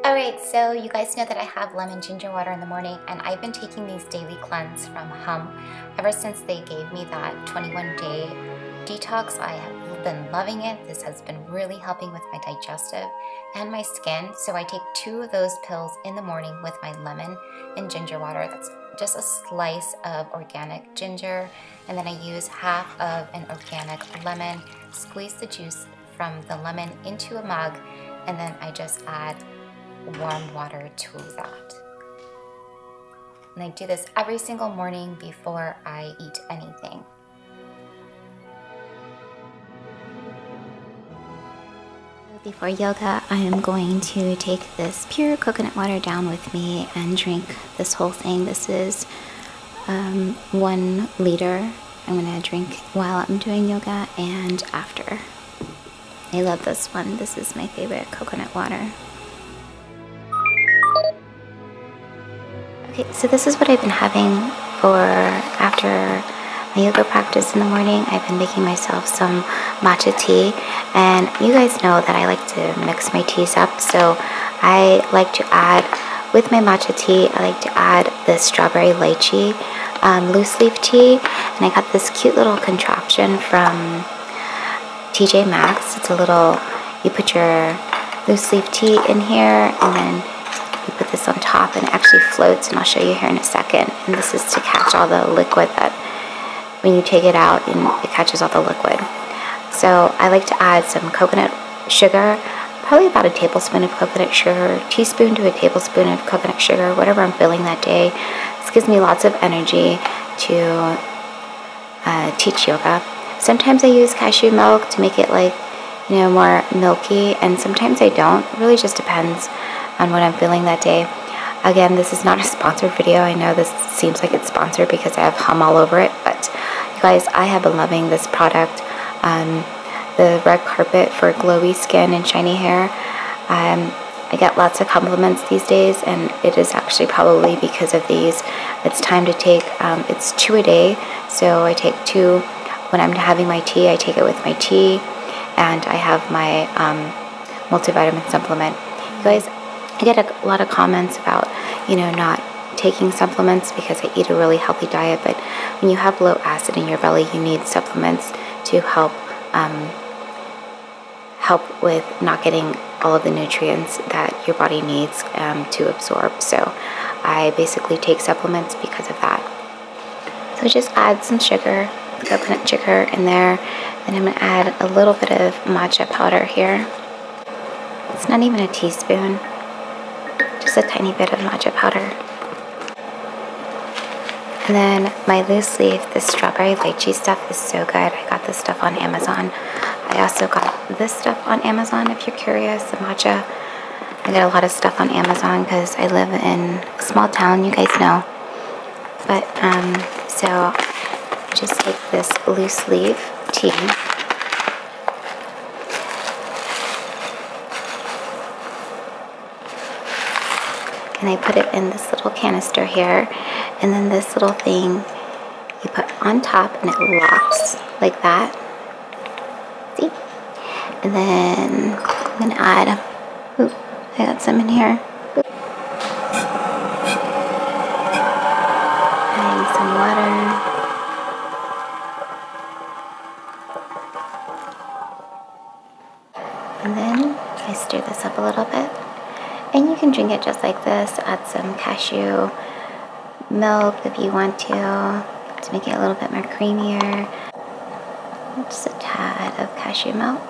Alright, so you guys know that I have lemon ginger water in the morning, and I've been taking these daily cleanse from HOLMES ever since they gave me that 21-day detox. I have been loving it. This has been really helping with my digestive and my skin. So I take 2 of those pills in the morning with my lemon and ginger water. That's just a slice of organic ginger, and then I use half of an organic lemon, squeeze the juice from the lemon into a mug, and then I just add warm water to that. And I do this every single morning before I eat anything. Before yoga, I am going to take this pure coconut water down with me and drink this whole thing. This is 1 liter. I'm gonna drink while I'm doing yoga and after. I love this one. This is my favorite coconut water. Okay, so this is what I've been having for after my yoga practice in the morning. I've been making myself some matcha tea, and you guys know that I like to mix my teas up, so I like to add, with my matcha tea, I like to add this strawberry lychee loose leaf tea, and I got this cute little contraption from TJ Maxx. It's a little, you put your loose leaf tea in here, and then you put this on top, and it actually floats, and I'll show you here in a second. And this is to catch all the liquid that, when you take it out, and it catches all the liquid. So I like to add some coconut sugar, probably about a tablespoon of coconut sugar, teaspoon to a tablespoon of coconut sugar, whatever I'm feeling that day. This gives me lots of energy to teach yoga. Sometimes I use cashew milk to make it like, you know, more milky, and sometimes I don't. It really just depends on what I'm feeling that day. Again, this is not a sponsored video. I know this seems like it's sponsored because I have hum all over it, but you guys, I have been loving this product. The red carpet for glowy skin and shiny hair. I get lots of compliments these days, and it is actually probably because of these. It's time to take, it's 2 a day, so I take 2 when I'm having my tea. I take it with my tea, and I have my multivitamin supplement. You guys, I get a lot of comments about, you know, not taking supplements because I eat a really healthy diet, but when you have low acid in your belly, you need supplements to help with not getting all of the nutrients that your body needs to absorb. So I basically take supplements because of that. So just add some sugar, coconut sugar in there, and I'm going to add a little bit of matcha powder here. It's not even a teaspoon, just a tiny bit of matcha powder. And then my loose leaf, this strawberry lychee stuff is so good. I got this stuff on Amazon. I also got this stuff on Amazon if you're curious, the matcha. I get a lot of stuff on Amazon because I live in a small town, you guys know. But, so just take this loose leaf tea. And I put it in this little canister here, and then this little thing you put on top, and it locks like that. See? And then I'm gonna add, ooh, I got some in here. Adding some water. And then I stir this up a little bit. And you can drink it just like this. Add some cashew milk if you want to make it a little bit more creamier. Just a tad of cashew milk.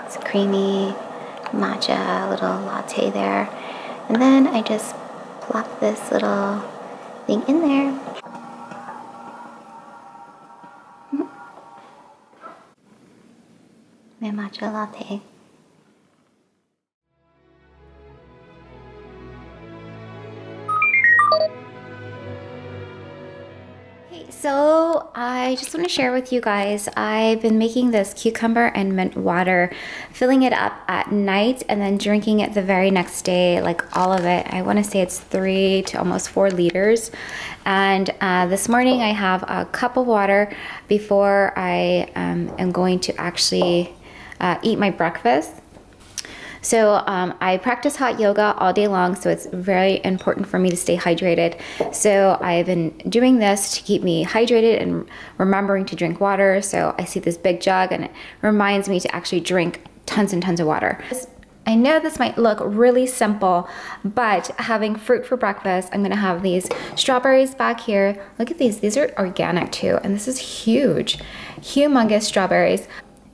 It's a creamy matcha little latte there. And then I just plop this little thing in there. My matcha latte. So I just want to share with you guys, I've been making this cucumber and mint water, filling it up at night and then drinking it the very next day, like all of it. I want to say it's 3 to almost 4 liters. And this morning I have a cup of water before I am going to actually eat my breakfast. So I practice hot yoga all day long, so it's very important for me to stay hydrated. So I've been doing this to keep me hydrated and remembering to drink water. So I see this big jug and it reminds me to actually drink tons and tons of water. I know this might look really simple, but having fruit for breakfast, I'm gonna have these strawberries back here. Look at these are organic too, and this is huge, humongous strawberries.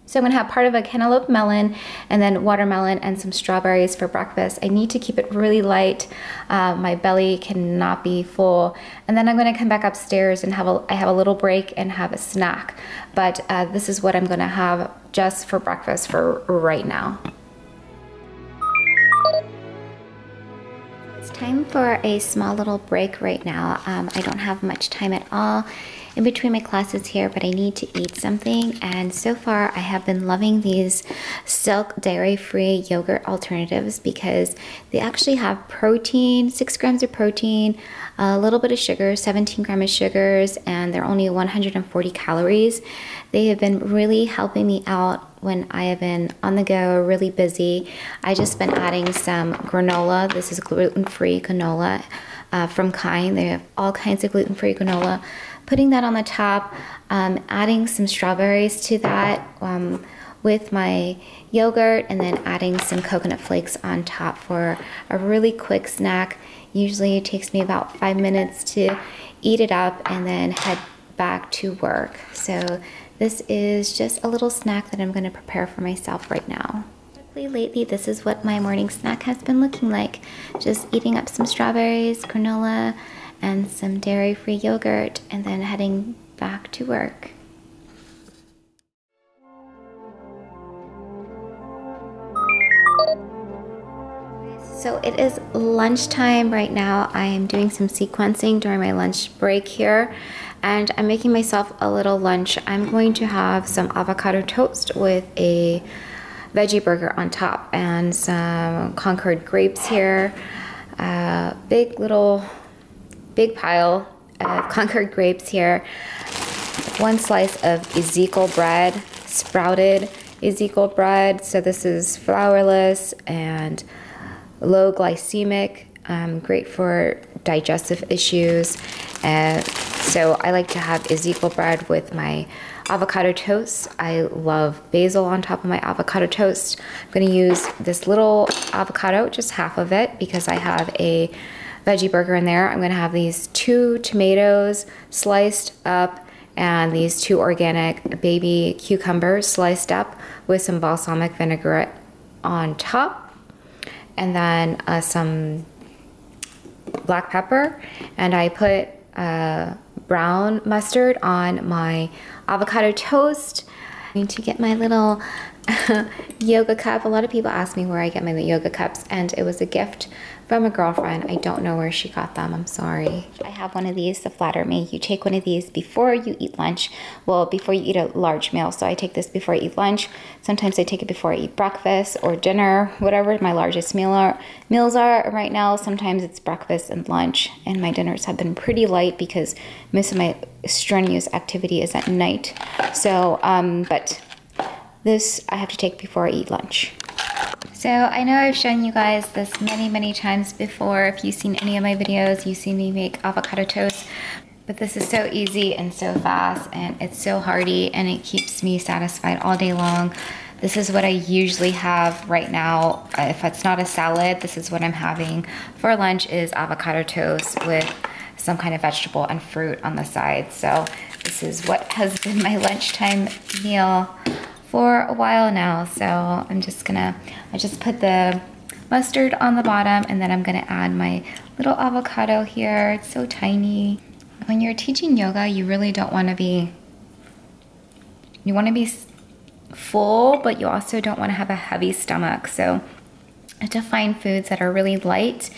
So I'm gonna have part of a cantaloupe melon and then watermelon and some strawberries for breakfast. I need to keep it really light. My belly cannot be full. And then I'm gonna come back upstairs and I have a little break and have a snack. But this is what I'm gonna have just for breakfast for right now. It's time for a small little break right now. I don't have much time at all in between my classes here, but I need to eat something. And so far I have been loving these Silk dairy-free yogurt alternatives because they actually have protein, 6 grams of protein, a little bit of sugar, 17 grams of sugars, and they're only 140 calories. They have been really helping me out when I have been on the go, really busy. I just been adding some granola. This is gluten-free granola from Kind. They have all kinds of gluten-free granola. Putting that on the top, adding some strawberries to that with my yogurt, and then adding some coconut flakes on top for a really quick snack. Usually it takes me about 5 minutes to eat it up and then head back to work. So this is just a little snack that I'm going to prepare for myself right now. Lately, this is what my morning snack has been looking like. Just eating up some strawberries, granola, and some dairy-free yogurt, and then heading back to work. So it is lunchtime right now. I am doing some sequencing during my lunch break here, and I'm making myself a little lunch. I'm going to have some avocado toast with a veggie burger on top and some Concord grapes here. Big pile of Concord grapes here. 1 slice of Ezekiel bread, sprouted Ezekiel bread. So this is flourless and low glycemic, great for digestive issues. So I like to have Ezekiel bread with my avocado toast. I love basil on top of my avocado toast. I'm gonna use this little avocado, just half of it, because I have a veggie burger in there. I'm gonna have these 2 tomatoes sliced up and these 2 organic baby cucumbers sliced up with some balsamic vinaigrette on top, and then some black pepper, and I put brown mustard on my avocado toast. I need to get my little yoga cup. A lot of people ask me where I get my yoga cups, and it was a gift from a girlfriend. I don't know where she got them. I'm sorry. I have one of these to flatter me. You take one of these before you eat lunch. Well, before you eat a large meal. So I take this before I eat lunch. Sometimes I take it before I eat breakfast or dinner, whatever my largest meals are right now. Sometimes it's breakfast and lunch, and my dinners have been pretty light because most of my strenuous activity is at night. So, but this I have to take before I eat lunch. So I know I've shown you guys this many times before. If you've seen any of my videos, you've seen me make avocado toast. But this is so easy and so fast, and it's so hearty, and it keeps me satisfied all day long. This is what I usually have right now. If it's not a salad, this is what I'm having for lunch, is avocado toast with some kind of vegetable and fruit on the side. So this is what has been my lunchtime meal for a while now. So I just put the mustard on the bottom, and then I'm gonna add my little avocado here. It's so tiny. When you're teaching yoga, you really don't wanna be, you wanna be full, but you also don't wanna have a heavy stomach. So I have to find foods that are really light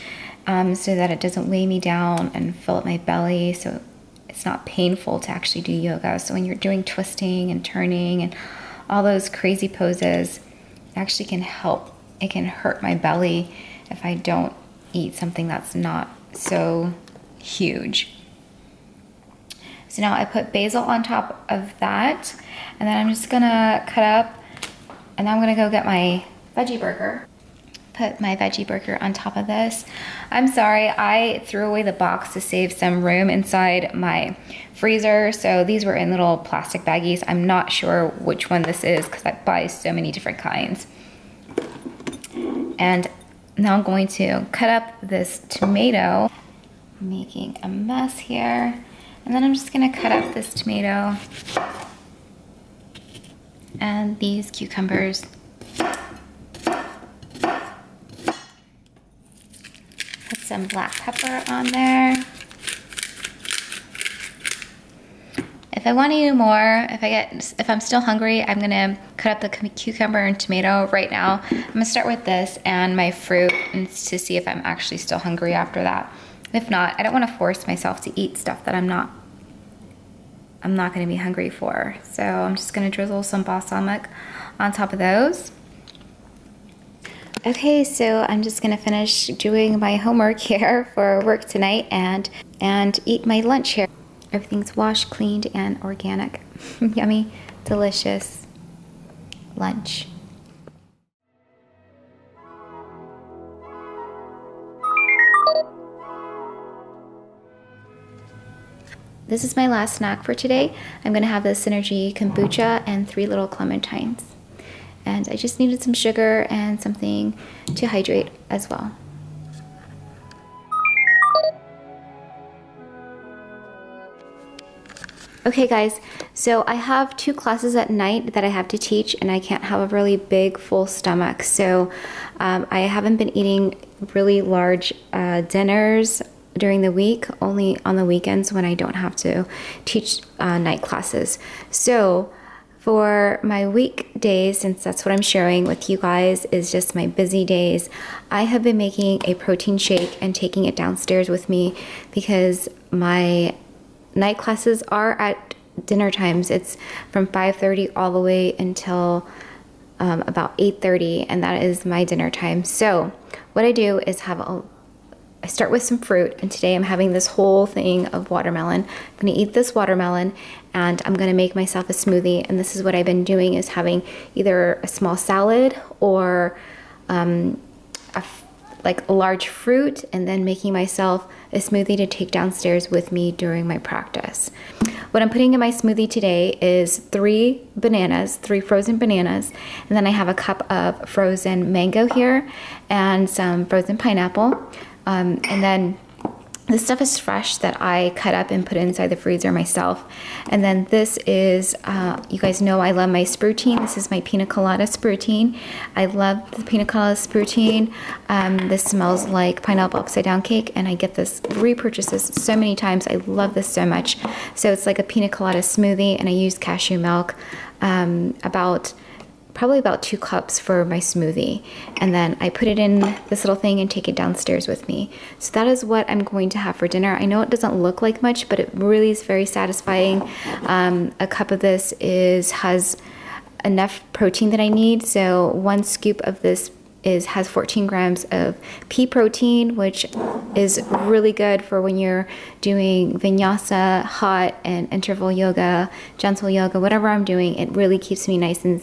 so that it doesn't weigh me down and fill up my belly, so it's not painful to actually do yoga. So when you're doing twisting and turning and all those crazy poses, it actually can help. It can hurt my belly if I don't eat something that's not so huge. So now I put basil on top of that, and then I'm just gonna cut up, and then I'm gonna go get my veggie burger. put my veggie burger on top of this. I'm sorry, I threw away the box to save some room inside my freezer. So these were in little plastic baggies. I'm not sure which one this is because I buy so many different kinds. And now I'm going to cut up this tomato. I'm making a mess here. And then I'm just gonna cut up this tomato and these cucumbers. Put some black pepper on there. If I want to eat more, if I'm still hungry, I'm gonna cut up the cucumber and tomato right now. I'm gonna start with this and my fruit and to see if I'm actually still hungry after that. If not, I don't want to force myself to eat stuff that I'm not gonna be hungry for. So I'm just gonna drizzle some balsamic on top of those. Okay, so I'm just gonna finish doing my homework here for work tonight and eat my lunch here. Everything's washed, cleaned, and organic. Yummy, delicious lunch. This is my last snack for today. I'm gonna have the Synergy kombucha and 3 little clementines. And I just needed some sugar and something to hydrate as well. Okay guys, so I have 2 classes at night that I have to teach and I can't have a really big full stomach. So I haven't been eating really large dinners during the week, only on the weekends when I don't have to teach night classes. So for my weekdays, since that's what I'm sharing with you guys, is just my busy days, I have been making a protein shake and taking it downstairs with me because my night classes are at dinner times. It's from 5:30 all the way until about 8:30, and that is my dinner time. So what I do is I start with some fruit, and today I'm having this whole thing of watermelon. I'm gonna eat this watermelon, and I'm gonna make myself a smoothie, and this is what I've been doing, is having either a small salad or like a large fruit, and then making myself a smoothie to take downstairs with me during my practice. What I'm putting in my smoothie today is 3 frozen bananas, and then I have a cup of frozen mango here and some frozen pineapple. And then this stuff is fresh that I cut up and put inside the freezer myself. And then this is, you guys know I love my sprouting. This is my pina colada sprouting. I love the pina colada sprouting. This smells like pineapple upside down cake, and I get this, repurchase this so many times. I love this so much. So it's like a pina colada smoothie, and I use cashew milk, probably about 2 cups for my smoothie. And then I put it in this little thing and take it downstairs with me. So that is what I'm going to have for dinner. I know it doesn't look like much, but it really is very satisfying. A cup of this has enough protein that I need. So 1 scoop of this has 14 grams of pea protein, which is really good for when you're doing vinyasa, hot, and interval yoga, gentle yoga, whatever I'm doing. It really keeps me nice and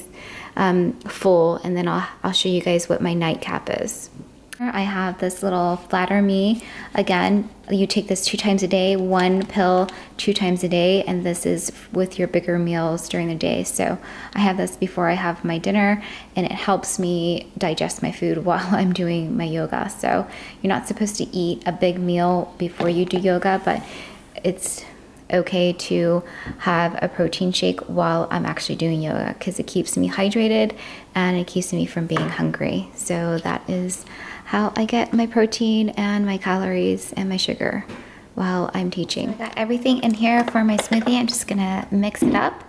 full. And then I'll show you guys what my nightcap is. I have this little Flatter Me. Again, you take this 2 times a day, 1 pill 2 times a day, and this is with your bigger meals during the day. So I have this before I have my dinner, and it helps me digest my food while I'm doing my yoga. So you're not supposed to eat a big meal before you do yoga, but it's okay to have a protein shake while I'm actually doing yoga because it keeps me hydrated and it keeps me from being hungry. So that is how I get my protein and my calories and my sugar while I'm teaching. So I got everything in here for my smoothie. I'm just gonna mix it up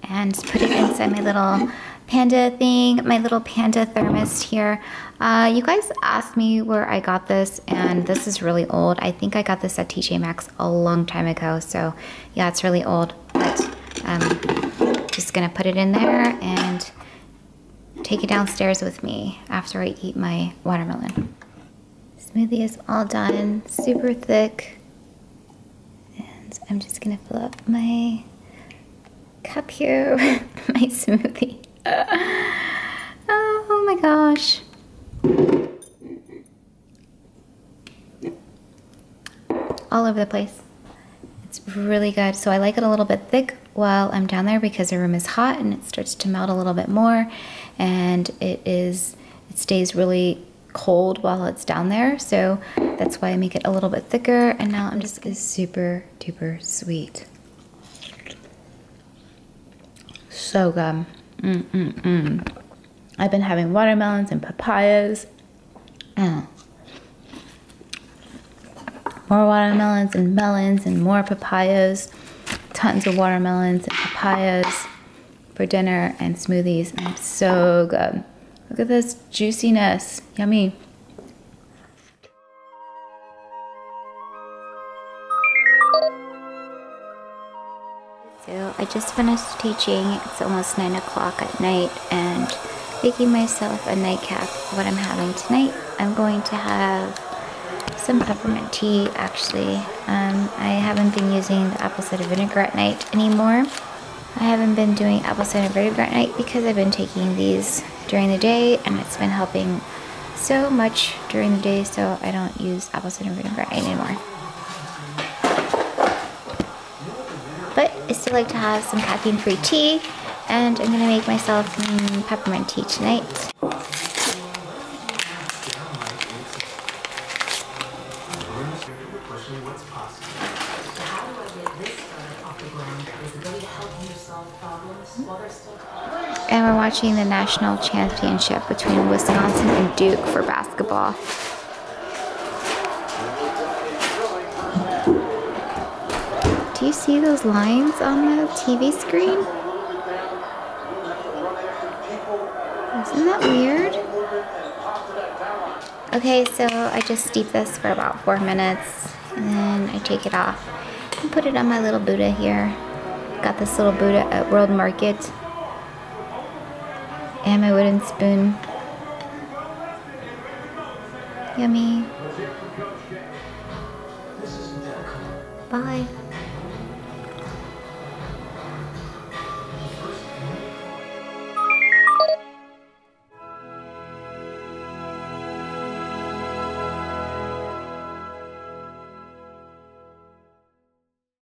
and put it inside my little panda thing, my little panda thermos here. You guys asked me where I got this, and this is really old. I think I got this at TJ Maxx a long time ago, so yeah, it's really old, but I'm just gonna put it in there and take it downstairs with me after I eat my watermelon. Smoothie is all done, super thick, and I'm just gonna fill up my cup here with my smoothie. Oh my gosh. all over the place. It's really good. So I like it a little bit thick while I'm down there because the room is hot and it starts to melt a little bit more, and it stays really cold while it's down there. So that's why I make it a little bit thicker. And now I'm just super duper sweet. So good. I've been having watermelons and papayas. More watermelons and melons and more papayas. Tons of watermelons and papayas for dinner and smoothies. And so good. Look at this juiciness. Yummy. So I just finished teaching. It's almost 9 o'clock at night, and making myself a nightcap. What I'm having tonight, I'm going to have some peppermint tea. Actually, I haven't been using the apple cider vinegar at night anymore. I haven't been doing apple cider vinegar at night because I've been taking these during the day, and it's been helping so much during the day, so I don't use apple cider vinegar at night anymore. But I still like to have some caffeine-free tea, and I'm gonna make myself some peppermint tea tonight. And we're watching the national championship between Wisconsin and Duke for basketball. Do you see those lines on the TV screen? Isn't that weird? Okay, so I just steep this for about 4 minutes, and then I take it off and put it on my little Buddha here. Got this little Buddha at World Market. And my wooden spoon. Yummy. Bye.